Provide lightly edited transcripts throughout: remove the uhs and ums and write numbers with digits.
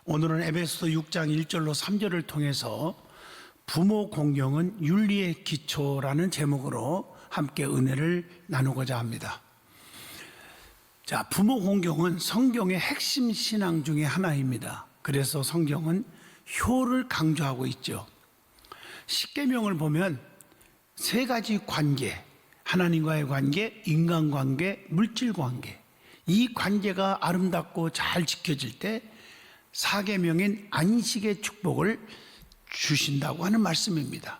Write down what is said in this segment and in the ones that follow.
오늘은 에베소서 6장 1절로 3절을 통해서 부모 공경은 윤리의 기초라는 제목으로 함께 은혜를 나누고자 합니다. 자, 부모 공경은 성경의 핵심 신앙 중에 하나입니다. 그래서 성경은 효를 강조하고 있죠. 십계명을 보면 세 가지 관계, 하나님과의 관계, 인간관계, 물질관계, 이 관계가 아름답고 잘 지켜질 때 사계명인 안식의 축복을 주신다고 하는 말씀입니다.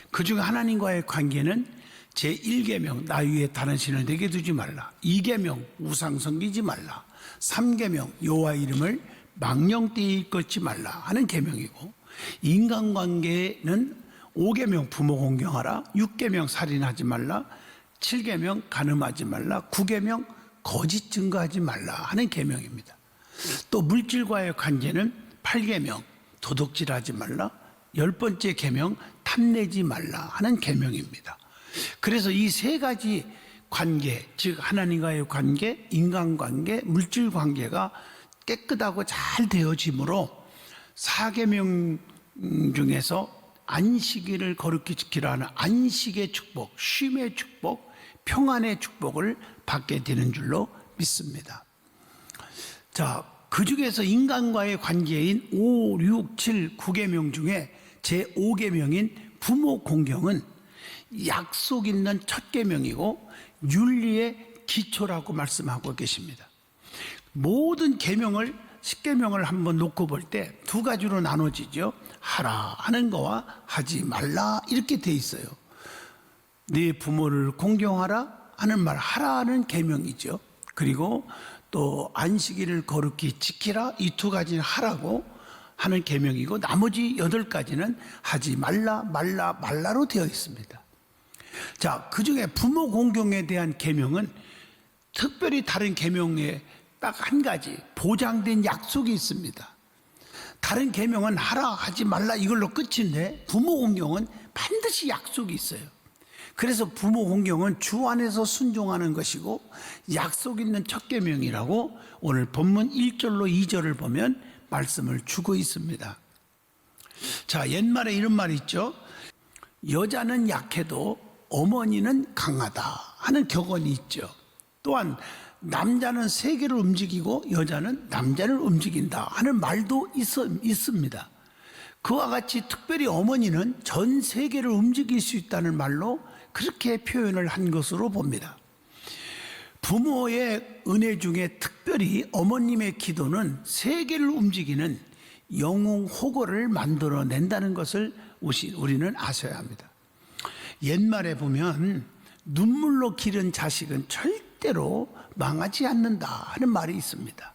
그중에 하나님과의 관계는 제1계명 나 위에 다른 신을 내게 두지 말라, 2계명 우상 섬기지 말라, 3계명 여호와 이름을 망령되이 일컫지 말라 하는 계명이고, 인간관계는 5계명 부모 공경하라, 6계명 살인하지 말라, 7계명 간음하지 말라, 9계명 거짓 증거하지 말라 하는 계명입니다. 또 물질과의 관계는 8계명 도둑질하지 말라, 10번째 계명 탐내지 말라 하는 계명입니다. 그래서 이 세 가지 관계, 즉 하나님과의 관계, 인간관계, 물질관계가 깨끗하고 잘 되어지므로 4계명 중에서 안식일을 거룩히 지키라 하는 안식의 축복, 쉼의 축복, 평안의 축복을 받게 되는 줄로 믿습니다. 자, 그 중에서 인간과의 관계인 5, 6, 7, 9계명 중에 제5계명인 부모 공경은 약속 있는 첫 계명이고 윤리의 기초라고 말씀하고 계십니다. 모든 계명을 10계명을 한번 놓고 볼 때 두 가지로 나눠지죠. 하라 하는 거와 하지 말라 이렇게 돼 있어요. 네 부모를 공경하라 하는 말, 하라는 계명이죠. 그리고 또 안식일을 거룩히 지키라, 이 두 가지는 하라고 하는 계명이고, 나머지 8가지는 하지 말라, 말라, 말라로 되어 있습니다. 자, 그 중에 부모 공경에 대한 계명은 특별히 다른 계명에 딱 한 가지 보장된 약속이 있습니다. 다른 계명은 하라, 하지 말라 이걸로 끝인데 부모 공경은 반드시 약속이 있어요. 그래서 부모 공경은 주 안에서 순종하는 것이고 약속 있는 첫 계명이라고 오늘 본문 1절로 2절을 보면 말씀을 주고 있습니다. 자, 옛말에 이런 말이 있죠. 여자는 약해도 어머니는 강하다 하는 격언이 있죠. 또한 남자는 세계를 움직이고 여자는 남자를 움직인다 하는 말도 있습니다. 그와 같이 특별히 어머니는 전 세계를 움직일 수 있다는 말로 그렇게 표현을 한 것으로 봅니다. 부모의 은혜 중에 특별히 어머님의 기도는 세계를 움직이는 영웅 호거를 만들어낸다는 것을 우리는 아셔야 합니다. 옛말에 보면 눈물로 기른 자식은 절대로 망하지 않는다 하는 말이 있습니다.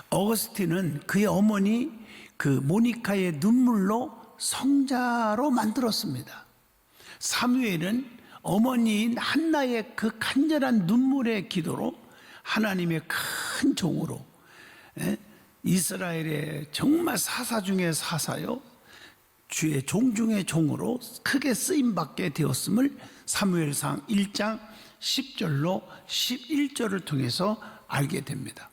어거스틴은 그의 어머니 모니카의 눈물로 성자로 만들었습니다. 사무엘은 어머니인 한나의 그 간절한 눈물의 기도로 하나님의 큰 종으로, 이스라엘의 정말 사사 중의 사사요 주의 종 중의 종으로 크게 쓰임받게 되었음을 사무엘상 1장 10절로 11절을 통해서 알게 됩니다.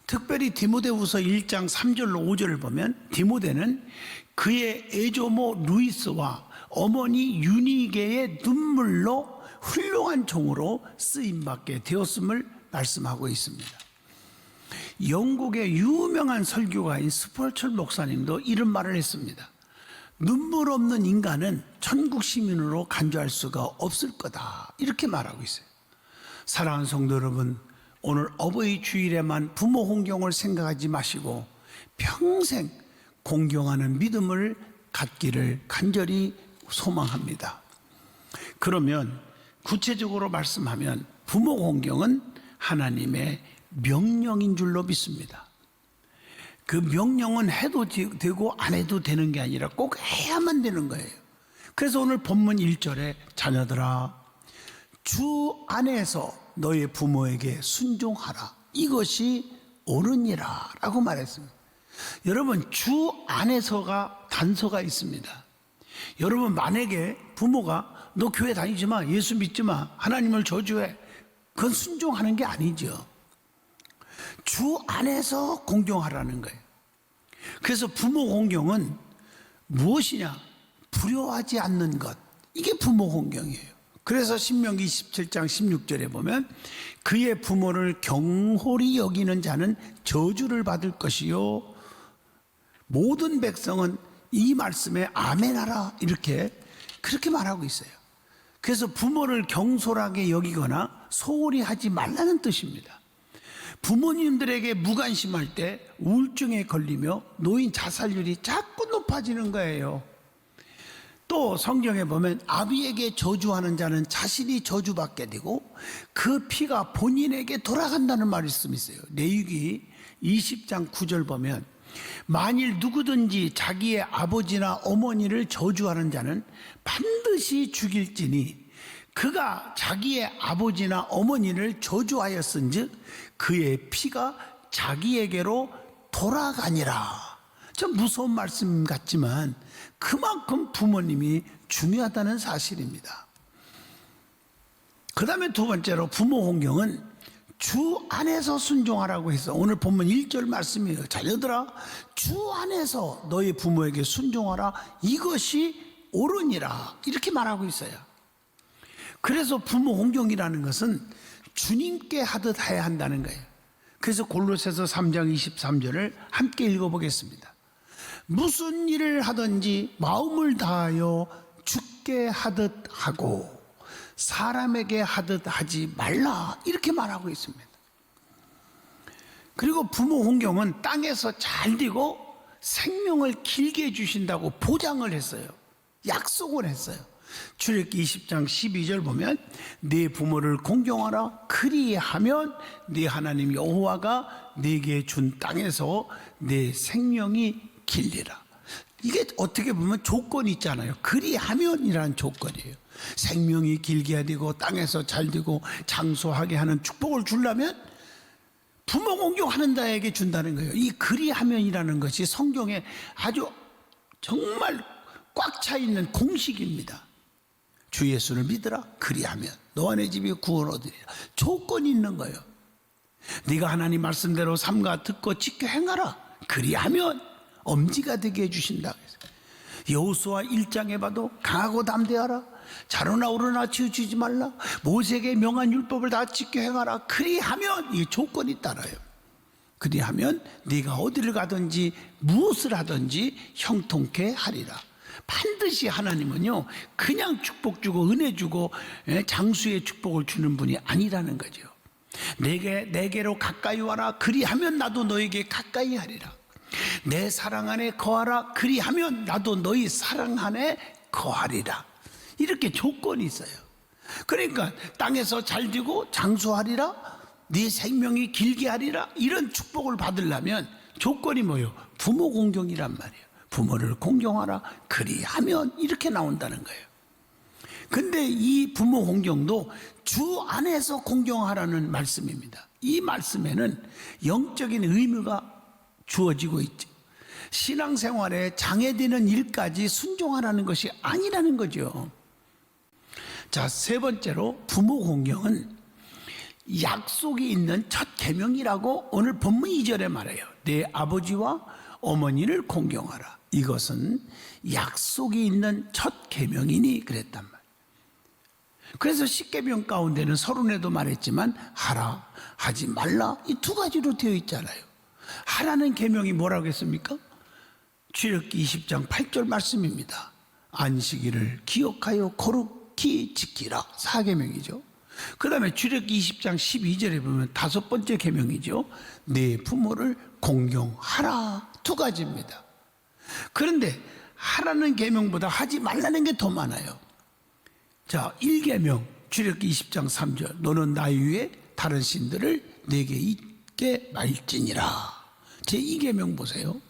특별히 디모데후서 1장 3절로 5절을 보면 디모데는 그의 애조모 루이스와 어머니 유니게의 눈물로 훌륭한 종으로 쓰임받게 되었음을 말씀하고 있습니다. 영국의 유명한 설교가인 스펄철 목사님도 이런 말을 했습니다. 눈물 없는 인간은 천국 시민으로 간주할 수가 없을 거다 이렇게 말하고 있어요. 사랑하는 성도 여러분, 오늘 어버이 주일에만 부모 공경을 생각하지 마시고 평생 공경하는 믿음을 갖기를 간절히 소망합니다. 그러면 구체적으로 말씀하면 부모 공경은 하나님의 명령인 줄로 믿습니다. 그 명령은 해도 되고 안 해도 되는 게 아니라 꼭 해야만 되는 거예요. 그래서 오늘 본문 1절에 자녀들아 주 안에서 너의 부모에게 순종하라, 이것이 옳으니라 라고 말했습니다. 여러분, 주 안에서가 단서가 있습니다. 여러분, 만약에 부모가 너 교회 다니지 마, 예수 믿지 마, 하나님을 저주해, 그건 순종하는 게 아니죠. 주 안에서 공경하라는 거예요. 그래서 부모 공경은 무엇이냐? 불효하지 않는 것. 이게 부모 공경이에요. 그래서 신명기 27장 16절에 보면 그의 부모를 경홀히 여기는 자는 저주를 받을 것이요 모든 백성은 이 말씀에 아멘하라 이렇게 그렇게 말하고 있어요. 그래서 부모를 경솔하게 여기거나 소홀히 하지 말라는 뜻입니다. 부모님들에게 무관심할 때 우울증에 걸리며 노인 자살률이 자꾸 높아지는 거예요. 또 성경에 보면 아비에게 저주하는 자는 자신이 저주받게 되고 그 피가 본인에게 돌아간다는 말씀이 있어요. 레위기 20장 9절 보면 만일 누구든지 자기의 아버지나 어머니를 저주하는 자는 반드시 죽일지니 그가 자기의 아버지나 어머니를 저주하였은즉 그의 피가 자기에게로 돌아가니라. 좀 무서운 말씀 같지만 그만큼 부모님이 중요하다는 사실입니다. 그 다음에 두 번째로 부모 공경은 주 안에서 순종하라고 해서 오늘 본문 1절 말씀이에요. 자녀들아 주 안에서 너희 부모에게 순종하라 이것이 옳으니라 이렇게 말하고 있어요. 그래서 부모 공경이라는 것은 주님께 하듯 해야 한다는 거예요. 그래서 골로새서 3장 23절을 함께 읽어보겠습니다. 무슨 일을 하든지 마음을 다하여 주께 하듯 하고 사람에게 하듯 하지 말라 이렇게 말하고 있습니다. 그리고 부모 공경은 땅에서 잘 되고 생명을 길게 해주신다고 보장을 했어요. 약속을 했어요. 출애굽기 20장 12절 보면 네 부모를 공경하라 그리하면 네 하나님 여호와가 네게 준 땅에서 네 생명이 길리라. 이게 어떻게 보면 조건이 있잖아요. 그리하면이라는 조건이에요. 생명이 길게 해야 되고 땅에서 잘 되고 장수하게 하는 축복을 주려면 부모 공경하는 자에게 준다는 거예요. 이 그리하면이라는 것이 성경에 아주 정말 꽉 차 있는 공식입니다. 주 예수를 믿으라 그리하면 너와 내 집이 구원 얻으리라. 조건이 있는 거예요. 네가 하나님 말씀대로 삼가 듣고 지켜 행하라 그리하면 엄지가 되게 해주신다. 여호수아 1장에 봐도 강하고 담대하라 자로나 오르나 치우치지 말라 모세에게 명한 율법을 다 지켜 행하라 그리하면 이 조건이 따라요. 그리하면 네가 어디를 가든지 무엇을 하든지 형통케 하리라. 반드시 하나님은요 그냥 축복 주고 은혜 주고 장수의 축복을 주는 분이 아니라는 거죠. 내게로 가까이 와라 그리하면 나도 너에게 가까이 하리라. 내 사랑 안에 거하라 그리하면 나도 너희 사랑 안에 거하리라. 이렇게 조건이 있어요. 그러니까 땅에서 잘 되고 장수하리라 네 생명이 길게 하리라 이런 축복을 받으려면 조건이 뭐예요? 부모 공경이란 말이에요. 부모를 공경하라 그리하면 이렇게 나온다는 거예요. 근데 이 부모 공경도 주 안에서 공경하라는 말씀입니다. 이 말씀에는 영적인 의미가 주어지고 있죠. 신앙생활에 장애되는 일까지 순종하라는 것이 아니라는 거죠. 자, 세 번째로 부모 공경은 약속이 있는 첫 계명이라고 오늘 본문 2절에 말해요. 내 아버지와 어머니를 공경하라. 이것은 약속이 있는 첫 계명이니 그랬단 말이에요. 그래서 십계명 가운데는 서론에도 말했지만 하라, 하지 말라 이 두 가지로 되어 있잖아요. 하라는 계명이 뭐라고 했습니까? 출애굽기 20장 8절 말씀입니다. 안식일을 기억하여 거룩히 지키라. 4계명이죠. 그 다음에 출애굽기 20장 12절에 보면 다섯 번째 계명이죠. 내 부모를 공경하라. 두 가지입니다. 그런데 하라는 계명보다 하지 말라는 게 더 많아요. 자, 1계명 출애굽기 20장 3절 너는 나 위에 다른 신들을 내게 있게 말지니라. 제 2계명 보세요.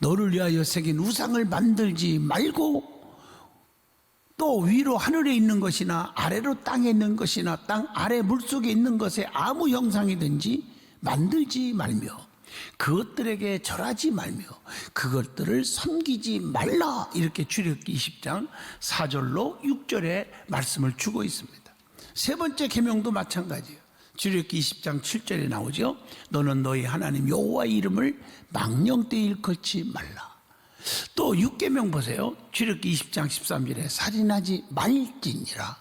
너를 위하여 새긴 우상을 만들지 말고 또 위로 하늘에 있는 것이나 아래로 땅에 있는 것이나 땅 아래 물속에 있는 것에 아무 형상이든지 만들지 말며 그것들에게 절하지 말며 그것들을 섬기지 말라. 이렇게 출애굽기 20장 4절로 6절에 말씀을 주고 있습니다. 세 번째 계명도 마찬가지예요. 출애굽기 20장 7절에 나오죠. 너는 너희 하나님 여호와의 이름을 망령되이 일컫지 말라. 또 6계명 보세요. 출애굽기 20장 13절에 살인하지 말지니라.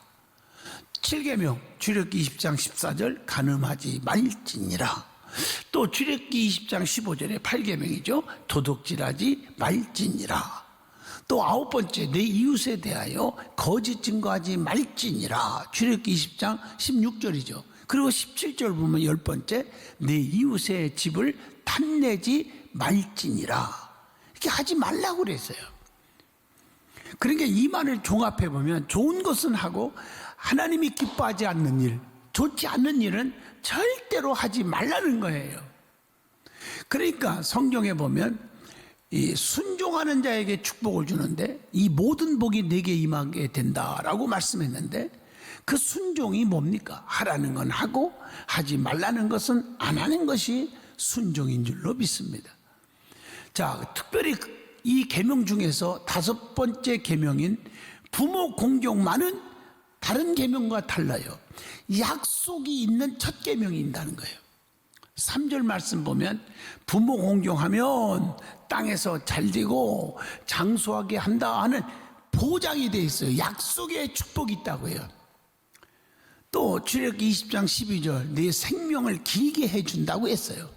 7계명 출애굽기 20장 14절 간음하지 말지니라. 또 출애굽기 20장 15절에 8계명이죠. 도둑질하지 말지니라. 또 9번째 내 이웃에 대하여 거짓 증거하지 말지니라. 출애굽기 20장 16절이죠. 그리고 17절 보면 10번째 내 이웃의 집을 탐내지 말지니라. 이렇게 하지 말라고 그랬어요. 그러니까 이 말을 종합해 보면 좋은 것은 하고 하나님이 기뻐하지 않는 일, 좋지 않는 일은 절대로 하지 말라는 거예요. 그러니까 성경에 보면 이 순종하는 자에게 축복을 주는데 이 모든 복이 내게 임하게 된다라고 말씀했는데 그 순종이 뭡니까? 하라는 건 하고 하지 말라는 것은 안 하는 것이 순종인 줄로 믿습니다. 자, 특별히 이 계명 중에서 5번째 계명인 부모 공경만은 다른 계명과 달라요. 약속이 있는 첫 계명이 있다는 거예요. 3절 말씀 보면 부모 공경하면 땅에서 잘되고 장수하게 한다 하는 보장이 돼 있어요. 약속의 축복이 있다고 해요. 또 출애굽기 20장 12절 내 생명을 길게 해준다고 했어요.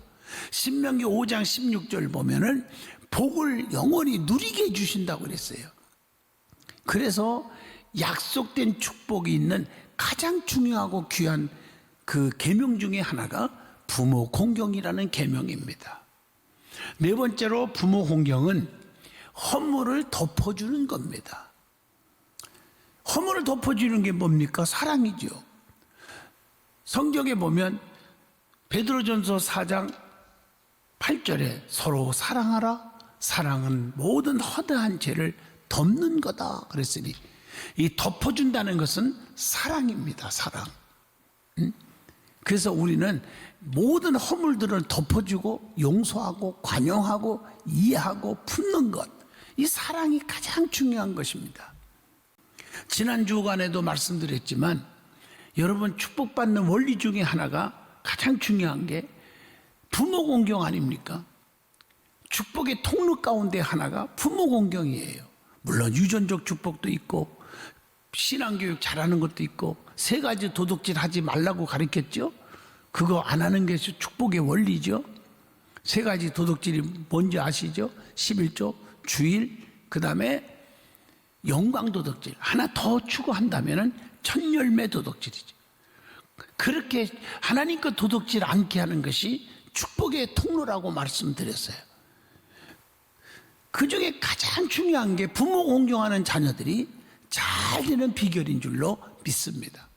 신명기 5장 16절 보면은 복을 영원히 누리게 해주신다고 그랬어요. 그래서 약속된 축복이 있는 가장 중요하고 귀한 그 계명 중에 하나가 부모 공경이라는 계명입니다. 네 번째로 부모 공경은 허물을 덮어주는 겁니다. 허물을 덮어주는 게 뭡니까? 사랑이죠. 성경에 보면 베드로전서 4장 8절에 서로 사랑하라. 사랑은 모든 허다한 죄를 덮는 거다 그랬으니 이 덮어준다는 것은 사랑입니다. 사랑. 그래서 우리는 모든 허물들을 덮어주고 용서하고 관용하고 이해하고 품는 것, 이 사랑이 가장 중요한 것입니다. 지난 주간에도 말씀드렸지만 여러분 축복받는 원리 중에 하나가 가장 중요한 게 부모 공경 아닙니까? 축복의 통로 가운데 하나가 부모 공경이에요. 물론 유전적 축복도 있고 신앙교육 잘하는 것도 있고 3가지 도둑질 하지 말라고 가르쳤죠. 그거 안 하는 게 축복의 원리죠. 3가지 도둑질이 뭔지 아시죠? 11조, 주일, 그 다음에 영광 도둑질. 하나 더 추구한다면 천열매 도둑질이죠. 그렇게 하나님 것 도둑질 않게 하는 것이 축복의 통로라고 말씀드렸어요. 그 중에 가장 중요한 게 부모 공경하는 자녀들이 잘 되는 비결인 줄로 믿습니다.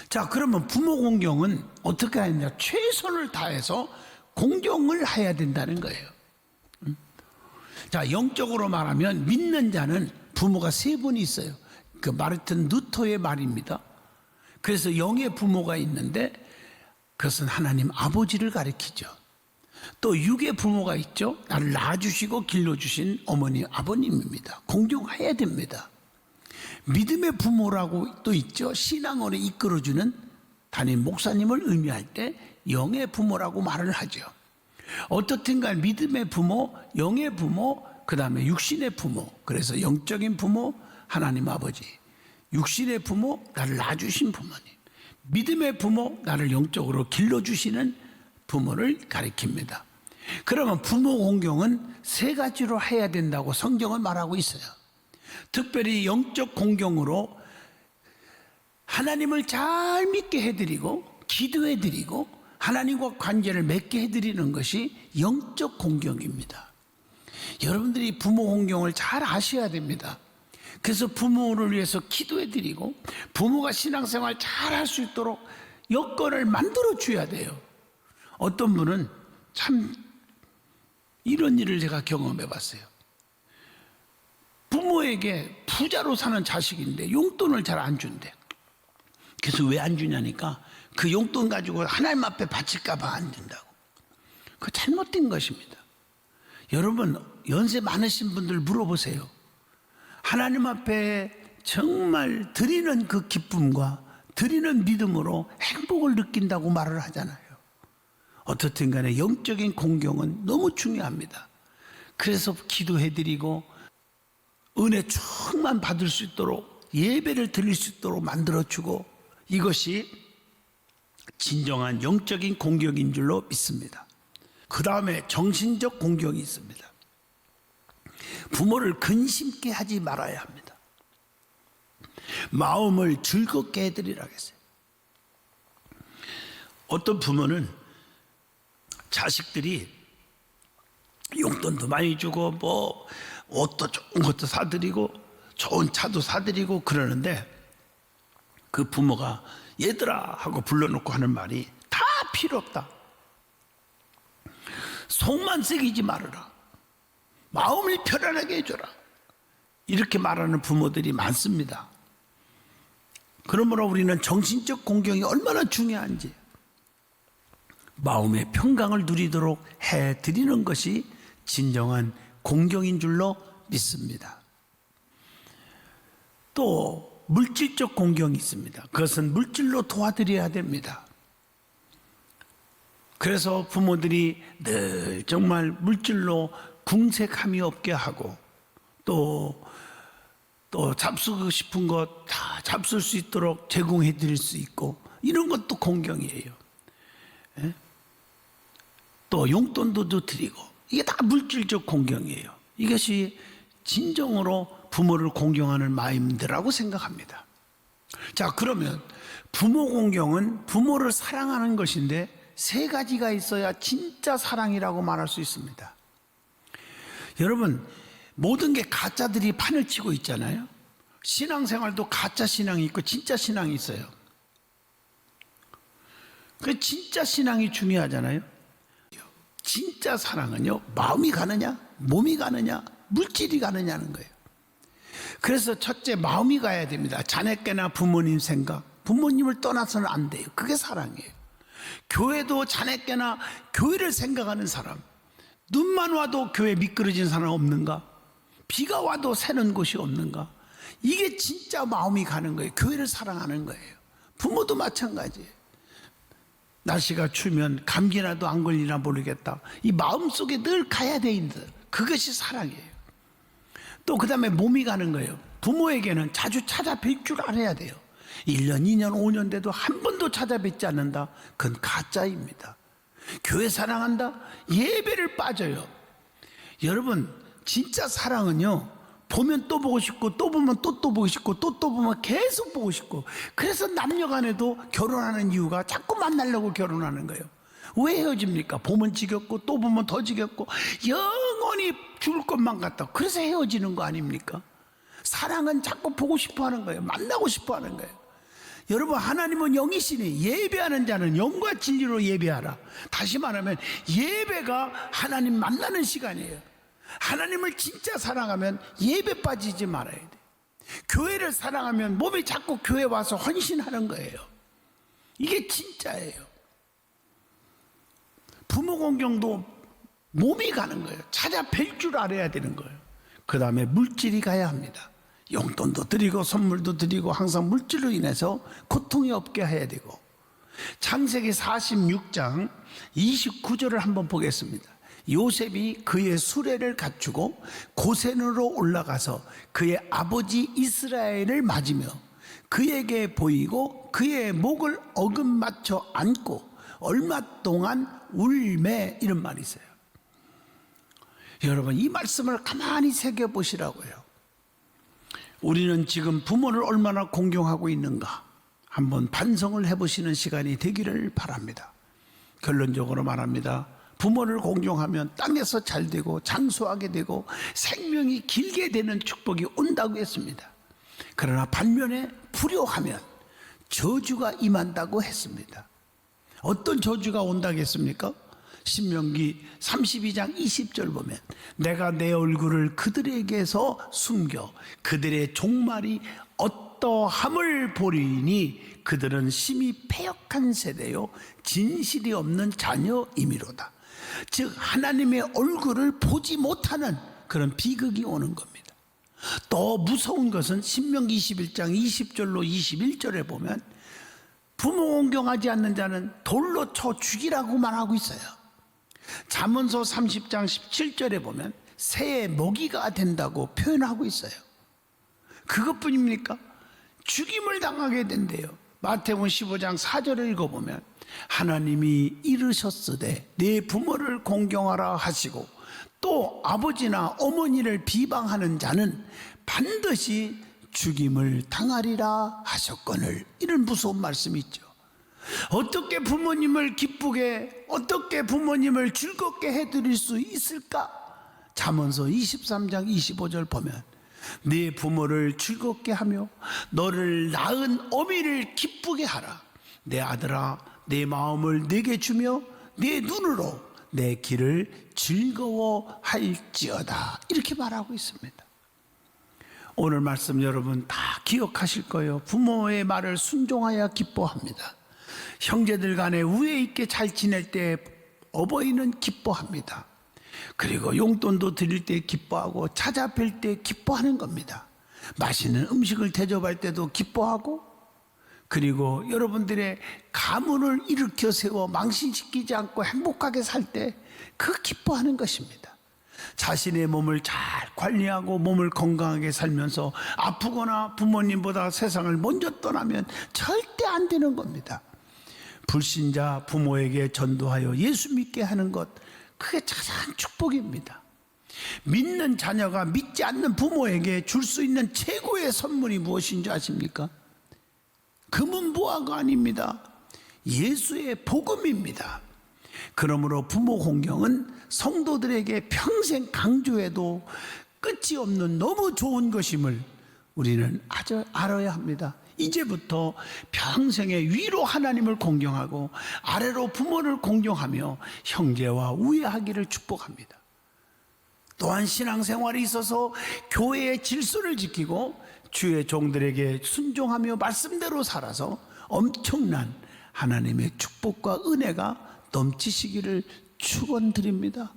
자, 그러면 부모 공경은 어떻게 하느냐? 최선을 다해서 공경을 해야 된다는 거예요. 자, 영적으로 말하면 믿는 자는 부모가 3분이 있어요. 그 마르틴 루터의 말입니다. 그래서 영의 부모가 있는데 그것은 하나님 아버지를 가리키죠. 또 육의 부모가 있죠. 나를 낳아주시고 길러주신 어머니 아버님입니다. 공경해야 됩니다. 믿음의 부모라고 또 있죠. 신앙원에 이끌어주는 담임 목사님을 의미할 때 영의 부모라고 말을 하죠. 어떻든 간 믿음의 부모, 영의 부모, 그 다음에 육신의 부모. 그래서 영적인 부모, 하나님 아버지. 육신의 부모, 나를 낳아주신 부모님. 믿음의 부모, 나를 영적으로 길러주시는 부모를 가리킵니다. 그러면 부모 공경은 3가지로 해야 된다고 성경은 말하고 있어요. 특별히 영적 공경으로 하나님을 잘 믿게 해드리고 기도해드리고 하나님과 관계를 맺게 해드리는 것이 영적 공경입니다. 여러분들이 부모 공경을 잘 아셔야 됩니다. 그래서 부모를 위해서 기도해드리고 부모가 신앙생활 잘 할 수 있도록 여건을 만들어 줘야 돼요. 어떤 분은 참 이런 일을 제가 경험해 봤어요. 부모에게 부자로 사는 자식인데 용돈을 잘 안 준대. 그래서 왜 안 주냐니까 그 용돈 가지고 하나님 앞에 바칠까 봐 안 준다고. 그거 잘못된 것입니다. 여러분 연세 많으신 분들 물어보세요. 하나님 앞에 정말 드리는 그 기쁨과 드리는 믿음으로 행복을 느낀다고 말을 하잖아요. 어떻든 간에 영적인 공경은 너무 중요합니다. 그래서 기도해드리고 은혜 충만 받을 수 있도록 예배를 드릴 수 있도록 만들어주고, 이것이 진정한 영적인 공경인 줄로 믿습니다. 그 다음에 정신적 공경이 있습니다. 부모를 근심케 하지 말아야 합니다. 마음을 즐겁게 해드리라고 했어요. 어떤 부모는 자식들이 용돈도 많이 주고 뭐 옷도 좋은 것도 사드리고 좋은 차도 사드리고 그러는데, 그 부모가 얘들아 하고 불러놓고 하는 말이 다 필요 없다. 속만 새기지 말아라. 마음을 편안하게 해줘라. 이렇게 말하는 부모들이 많습니다. 그러므로 우리는 정신적 공경이 얼마나 중요한지 마음의 평강을 누리도록 해드리는 것이 진정한 공경인 줄로 믿습니다. 또 물질적 공경이 있습니다. 그것은 물질로 도와드려야 됩니다. 그래서 부모들이 늘 정말 물질로 궁색함이 없게 하고 또 잡수고 싶은 것 다 잡술 수 있도록 제공해 드릴 수 있고, 이런 것도 공경이에요. 또 용돈도 드리고, 이게 다 물질적 공경이에요. 이것이 진정으로 부모를 공경하는 마음이라고 생각합니다. 자, 그러면 부모 공경은 부모를 사랑하는 것인데 세 가지가 있어야 진짜 사랑이라고 말할 수 있습니다. 여러분, 모든 게 가짜들이 판을 치고 있잖아요. 신앙생활도 가짜 신앙이 있고 진짜 신앙이 있어요. 그 진짜 신앙이 중요하잖아요. 진짜 사랑은요, 마음이 가느냐, 몸이 가느냐, 물질이 가느냐는 거예요. 그래서 첫째, 마음이 가야 됩니다. 자녀께나 부모님 생각, 부모님을 떠나서는 안 돼요. 그게 사랑이에요. 교회도 자녀께나 교회를 생각하는 사람, 눈만 와도 교회 미끄러진 사람 없는가? 비가 와도 새는 곳이 없는가? 이게 진짜 마음이 가는 거예요. 교회를 사랑하는 거예요. 부모도 마찬가지예요. 날씨가 추우면 감기라도 안 걸리나 모르겠다. 이 마음속에 늘 가야 되는데 그것이 사랑이에요. 또 그 다음에 몸이 가는 거예요. 부모에게는 자주 찾아뵐 줄 알아야 돼요. 1년, 2년, 5년 돼도 한 번도 찾아뵙지 않는다? 그건 가짜입니다. 교회 사랑한다? 예배를 빠져요. 여러분, 진짜 사랑은요, 보면 또 보고 싶고 또 보면 또 보고 싶고 또 보면 계속 보고 싶고, 그래서 남녀 간에도 결혼하는 이유가 자꾸 만나려고 결혼하는 거예요. 왜 헤어집니까? 보면 지겹고 또 보면 더 지겹고 영원히 죽을 것만 같다. 그래서 헤어지는 거 아닙니까? 사랑은 자꾸 보고 싶어 하는 거예요. 만나고 싶어 하는 거예요. 여러분, 하나님은 영이시니 예배하는 자는 영과 진리로 예배하라. 다시 말하면 예배가 하나님 만나는 시간이에요. 하나님을 진짜 사랑하면 예배 빠지지 말아야 돼. 교회를 사랑하면 몸이 자꾸 교회 와서 헌신하는 거예요. 이게 진짜예요. 부모 공경도 몸이 가는 거예요. 찾아뵐 줄 알아야 되는 거예요. 그 다음에 물질이 가야 합니다. 용돈도 드리고 선물도 드리고 항상 물질로 인해서 고통이 없게 해야 되고, 창세기 46장 29절을 한번 보겠습니다. 요셉이 그의 수레를 갖추고 고센으로 올라가서 그의 아버지 이스라엘을 맞으며 그에게 보이고 그의 목을 어금맞춰 안고 얼마 동안 울매, 이런 말이 있어요. 여러분, 이 말씀을 가만히 새겨보시라고요. 우리는 지금 부모를 얼마나 공경하고 있는가 한번 반성을 해보시는 시간이 되기를 바랍니다. 결론적으로 말합니다. 부모를 공경하면 땅에서 잘 되고 장수하게 되고 생명이 길게 되는 축복이 온다고 했습니다. 그러나 반면에 불효하면 저주가 임한다고 했습니다. 어떤 저주가 온다고 했습니까? 신명기 32장 20절 보면 내가 내 얼굴을 그들에게서 숨겨 그들의 종말이 어떠함을 보리니 그들은 심히 패역한 세대요 진실이 없는 자녀이미로다. 즉 하나님의 얼굴을 보지 못하는 그런 비극이 오는 겁니다. 더 무서운 것은 신명기 21장 20절로 21절에 보면 부모 공경하지 않는 자는 돌로 쳐 죽이라고 말하고 있어요. 잠언서 30장 17절에 보면 새의 먹이가 된다고 표현하고 있어요. 그것뿐입니까? 죽임을 당하게 된대요. 마태복음 15장 4절을 읽어보면 하나님이 이르셨으되 네 부모를 공경하라 하시고 또 아버지나 어머니를 비방하는 자는 반드시 죽임을 당하리라 하셨거늘. 이런 무서운 말씀이 있죠. 어떻게 부모님을 기쁘게, 어떻게 부모님을 즐겁게 해드릴 수 있을까? 잠언서 23장 25절 보면 네 부모를 즐겁게 하며 너를 낳은 어미를 기쁘게 하라. 내 아들아, 내 마음을 내게 주며 내 눈으로 내 길을 즐거워할지어다. 이렇게 말하고 있습니다. 오늘 말씀 여러분 다 기억하실 거예요. 부모의 말을 순종하여 기뻐합니다. 형제들 간에 우애 있게 잘 지낼 때 어버이는 기뻐합니다. 그리고 용돈도 드릴 때 기뻐하고 찾아뵐 때 기뻐하는 겁니다. 맛있는 음식을 대접할 때도 기뻐하고, 그리고 여러분들의 가문을 일으켜 세워 망신시키지 않고 행복하게 살 때 그 기뻐하는 것입니다. 자신의 몸을 잘 관리하고 몸을 건강하게 살면서 아프거나 부모님보다 세상을 먼저 떠나면 절대 안 되는 겁니다. 불신자 부모에게 전도하여 예수 믿게 하는 것, 그게 가장 축복입니다. 믿는 자녀가 믿지 않는 부모에게 줄 수 있는 최고의 선물이 무엇인지 아십니까? 금은 보화가 아닙니다. 예수의 복음입니다. 그러므로 부모 공경은 성도들에게 평생 강조해도 끝이 없는 너무 좋은 것임을 우리는 아주 알아야 합니다. 이제부터 평생의 위로 하나님을 공경하고 아래로 부모를 공경하며 형제와 우애하기를 축복합니다. 또한 신앙생활에 있어서 교회의 질서를 지키고 주의 종들에게 순종하며 말씀대로 살아서 엄청난 하나님의 축복과 은혜가 넘치시기를 축원드립니다.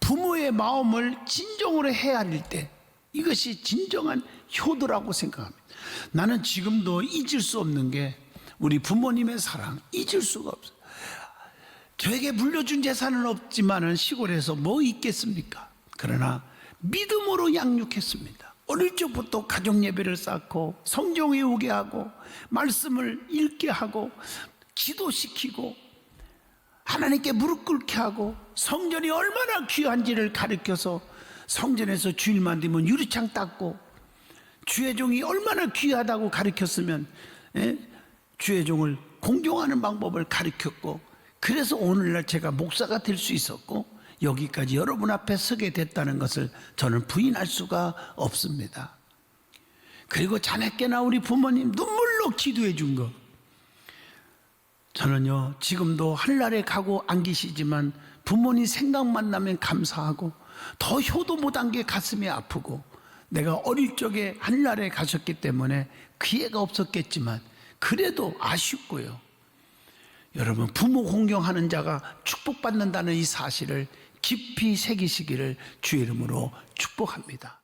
부모의 마음을 진정으로 헤아릴 때 이것이 진정한 효도라고 생각합니다. 나는 지금도 잊을 수 없는 게 우리 부모님의 사랑, 잊을 수가 없어요. 저에게 물려준 재산은 없지만은 시골에서 뭐 있겠습니까? 그러나 믿음으로 양육했습니다. 어릴 적부터 가정 예배를 쌓고 성경 외우게 하고 말씀을 읽게 하고 기도시키고 하나님께 무릎 꿇게 하고 성전이 얼마나 귀한지를 가르쳐서 성전에서 주일만 되면 유리창 닦고 주의 종이 얼마나 귀하다고 가르쳤으면 주의 종을 공경하는 방법을 가르쳤고, 그래서 오늘날 제가 목사가 될 수 있었고 여기까지 여러분 앞에 서게 됐다는 것을 저는 부인할 수가 없습니다. 그리고 자네께나 우리 부모님 눈물로 기도해 준 거, 저는요 지금도 하늘나라에 가고 안 계시지만 부모님 생각만 나면 감사하고 더 효도 못한 게 가슴이 아프고, 내가 어릴 적에 하늘나라에 가셨기 때문에 기회가 없었겠지만 그래도 아쉽고요. 여러분, 부모 공경하는 자가 축복받는다는 이 사실을 깊이 새기시기를 주의 이름으로 축복합니다.